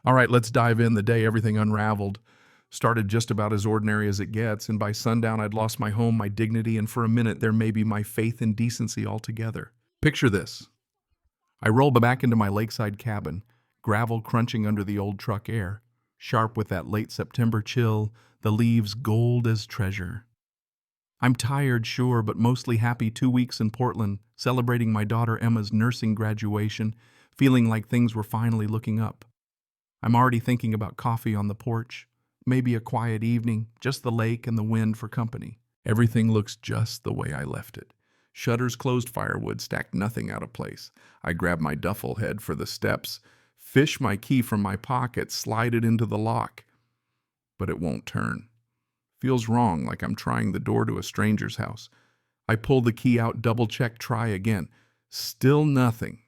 All right, let's dive in. The day everything unraveled started just about as ordinary as it gets, and by sundown I'd lost my home, my dignity, and for a minute there may be my faith and decency altogether. Picture this. I roll back into my lakeside cabin, gravel crunching under the old truck air, sharp with that late September chill, the leaves gold as treasure. I'm tired, sure, but mostly happy 2 weeks in Portland, celebrating my daughter Emma's nursing graduation, feeling like things were finally looking up. I'm already thinking about coffee on the porch, maybe a quiet evening, just the lake and the wind for company. Everything looks just the way I left it. Shutters closed, firewood stacked, nothing out of place. I grab my duffel head for the steps, fish my key from my pocket, slide it into the lock. But it won't turn. Feels wrong, like I'm trying the door to a stranger's house. I pull the key out, double-check, try again. Still nothing.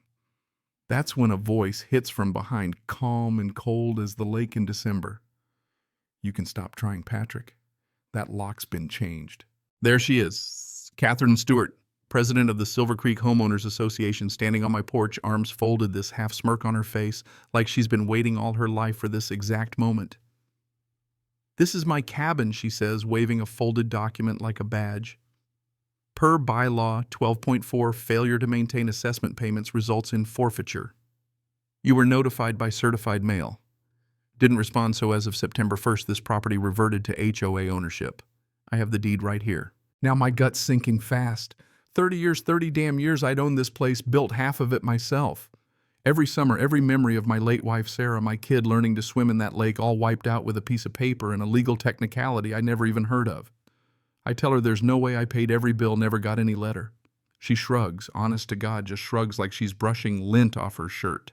That's when a voice hits from behind, calm and cold as the lake in December. You can stop trying, Patrick. That lock's been changed. There she is, Catherine Stewart, president of the Silver Creek Homeowners Association, standing on my porch, arms folded, this half smirk on her face, like she's been waiting all her life for this exact moment. "This is my cabin," she says, waving a folded document like a badge. Per bylaw 12.4, failure to maintain assessment payments results in forfeiture. You were notified by certified mail. Didn't respond, so as of September 1st, this property reverted to HOA ownership. I have the deed right here. Now my gut's sinking fast. 30 years, 30 damn years I'd owned this place, built half of it myself. Every summer, every memory of my late wife Sarah, my kid learning to swim in that lake, all wiped out with a piece of paper and a legal technicality I never even heard of. I tell her there's no way I paid every bill, never got any letter. She shrugs, honest to God, just shrugs like she's brushing lint off her shirt.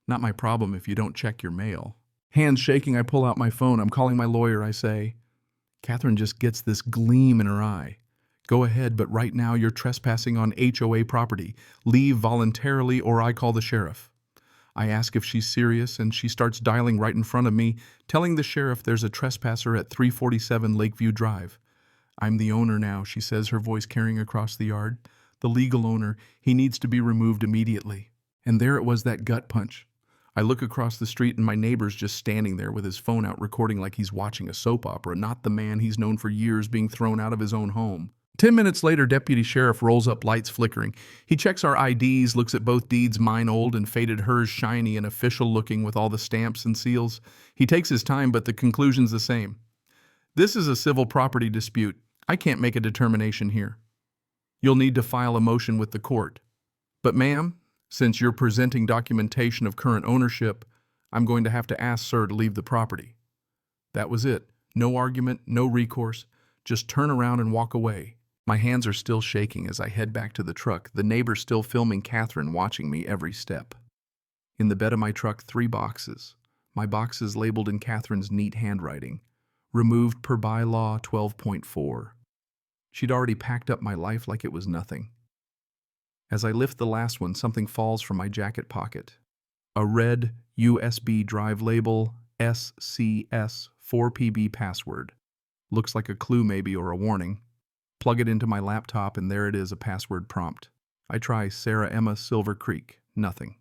Not my problem if you don't check your mail. Hands shaking, I pull out my phone. I'm calling my lawyer, I say. Catherine just gets this gleam in her eye. Go ahead, but right now you're trespassing on HOA property. Leave voluntarily or I call the sheriff. I ask if she's serious, and she starts dialing right in front of me, telling the sheriff there's a trespasser at 347 Lakeview Drive. I'm the owner now, she says, her voice carrying across the yard. The legal owner. He needs to be removed immediately. And there it was, that gut punch. I look across the street and my neighbor's just standing there with his phone out, recording like he's watching a soap opera, not the man he's known for years being thrown out of his own home. 10 minutes later, Deputy Sheriff rolls up, lights flickering. He checks our IDs, looks at both deeds, mine old and faded, hers shiny and official looking with all the stamps and seals. He takes his time, but the conclusion's the same. This is a civil property dispute. I can't make a determination here. You'll need to file a motion with the court. But ma'am, since you're presenting documentation of current ownership, I'm going to have to ask sir to leave the property. That was it. No argument, no recourse. Just turn around and walk away. My hands are still shaking as I head back to the truck, the neighbor still filming Catherine, watching me every step. In the bed of my truck, 3 boxes. My boxes labeled in Catherine's neat handwriting. Removed per bylaw 12.4. She'd already packed up my life like it was nothing. As I lift the last one, something falls from my jacket pocket. A red USB drive label, SCS 4PB password. Looks like a clue maybe, or a warning. Plug it into my laptop and there it is, a password prompt. I try Sarah Emma Silver Creek. Nothing.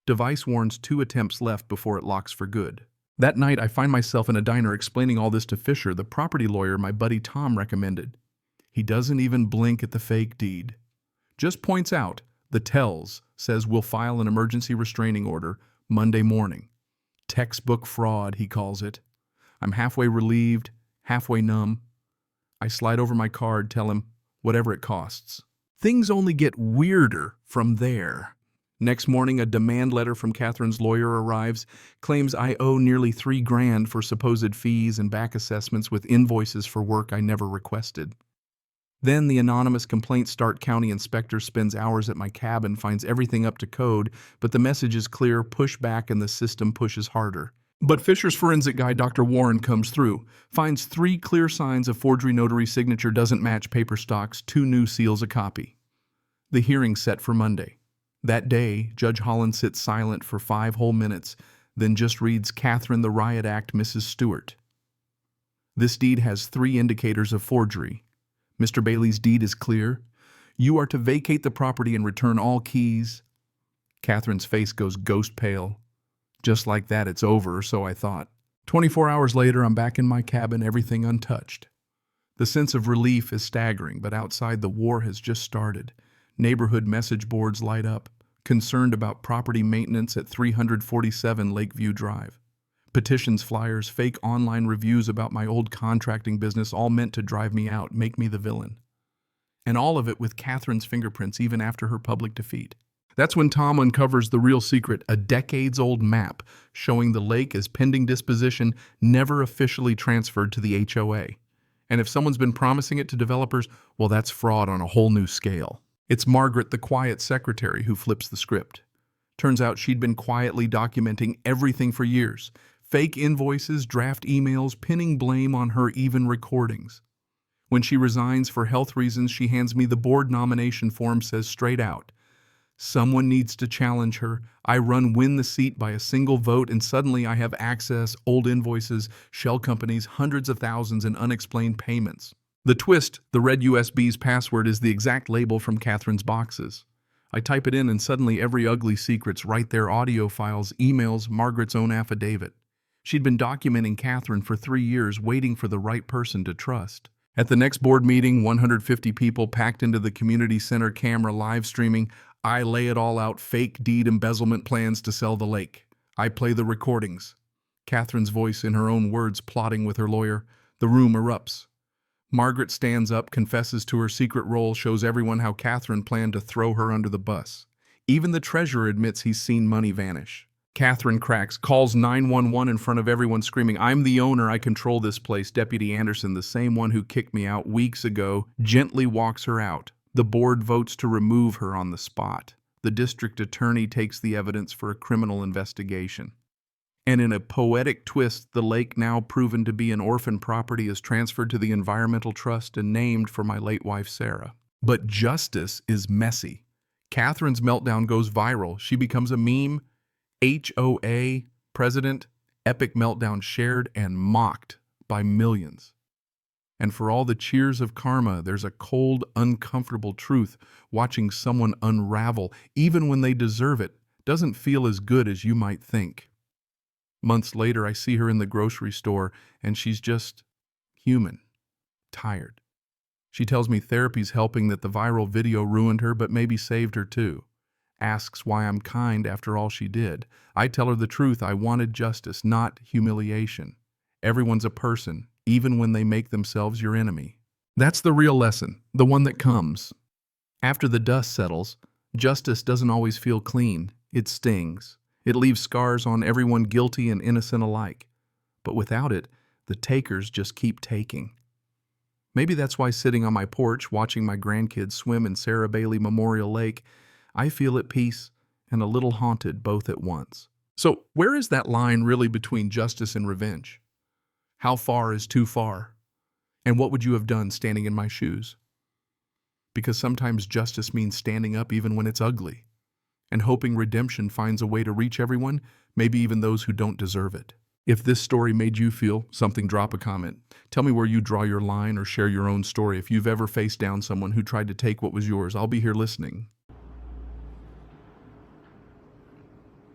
Device warns 2 attempts left before it locks for good. That night, I find myself in a diner explaining all this to Fisher, the property lawyer my buddy Tom recommended. He doesn't even blink at the fake deed. Just points out the tells, says we'll file an emergency restraining order Monday morning. Textbook fraud, he calls it. I'm halfway relieved, halfway numb. I slide over my card, tell him whatever it costs. Things only get weirder from there. Next morning, a demand letter from Catherine's lawyer arrives, claims I owe nearly $3,000 for supposed fees and back assessments with invoices for work I never requested. Then the anonymous complaint Stark County inspector spends hours at my cabin, finds everything up to code, but the message is clear, push back and the system pushes harder. But Fisher's forensic guy, Dr. Warren, comes through, finds 3 clear signs of forgery, notary signature doesn't match paper stocks, 2 new seals a copy. The hearing's set for Monday. That day, Judge Holland sits silent for 5 whole minutes, then just reads Catherine the Riot Act, Mrs. Stewart. This deed has 3 indicators of forgery. Mr. Bailey's deed is clear. You are to vacate the property and return all keys. Catherine's face goes ghost pale. Just like that, it's over, so I thought. 24 hours later, I'm back in my cabin, everything untouched. The sense of relief is staggering, but outside the war has just started. Neighborhood message boards light up, concerned about property maintenance at 347 Lakeview Drive. Petitions, flyers, fake online reviews about my old contracting business, all meant to drive me out, make me the villain. And all of it with Catherine's fingerprints even after her public defeat. That's when Tom uncovers the real secret, a decades-old map showing the lake as pending disposition, never officially transferred to the HOA. And if someone's been promising it to developers, well, that's fraud on a whole new scale. It's Margaret, the quiet secretary, who flips the script. Turns out she'd been quietly documenting everything for years. Fake invoices, draft emails, pinning blame on her, even recordings. When she resigns for health reasons, she hands me the board nomination form, says straight out, someone needs to challenge her. I win the seat by a single vote, and suddenly I have access, old invoices, shell companies, hundreds of thousands in unexplained payments. The twist, the red USB's password is the exact label from Catherine's boxes. I type it in and suddenly every ugly secret's right there, audio files, emails, Margaret's own affidavit. She'd been documenting Catherine for 3 years, waiting for the right person to trust. At the next board meeting, 150 people packed into the community center, camera live streaming. I lay it all out, fake deed embezzlement plans to sell the lake. I play the recordings. Catherine's voice in her own words, plotting with her lawyer. The room erupts. Margaret stands up, confesses to her secret role, shows everyone how Catherine planned to throw her under the bus. Even the treasurer admits he's seen money vanish. Catherine cracks, calls 911 in front of everyone, screaming, I'm the owner, I control this place. Deputy Anderson, the same one who kicked me out weeks ago, gently walks her out. The board votes to remove her on the spot. The district attorney takes the evidence for a criminal investigation. And in a poetic twist, the lake, now proven to be an orphan property, is transferred to the Environmental Trust and named for my late wife, Sarah. But justice is messy. Catherine's meltdown goes viral. She becomes a meme. HOA president, epic meltdown shared and mocked by millions. And for all the cheers of karma, there's a cold, uncomfortable truth. Watching someone unravel, even when they deserve it, doesn't feel as good as you might think. Months later, I see her in the grocery store, and she's just human, tired. She tells me therapy's helping, that the viral video ruined her, but maybe saved her too. Asks why I'm kind after all she did. I tell her the truth. I wanted justice, not humiliation. Everyone's a person, even when they make themselves your enemy. That's the real lesson, the one that comes. After the dust settles, justice doesn't always feel clean. It stings. It leaves scars on everyone, guilty and innocent alike. But without it, the takers just keep taking. Maybe that's why sitting on my porch, watching my grandkids swim in Sarah Bailey Memorial Lake, I feel at peace and a little haunted both at once. So where is that line really between justice and revenge? How far is too far? And what would you have done standing in my shoes? Because sometimes justice means standing up even when it's ugly, and hoping redemption finds a way to reach everyone, maybe even those who don't deserve it. If this story made you feel something, drop a comment. Tell me where you draw your line or share your own story. If you've ever faced down someone who tried to take what was yours, I'll be here listening.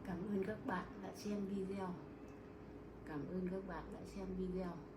Cảm ơn các bạn đã xem video. Cảm ơn các bạn đã xem video.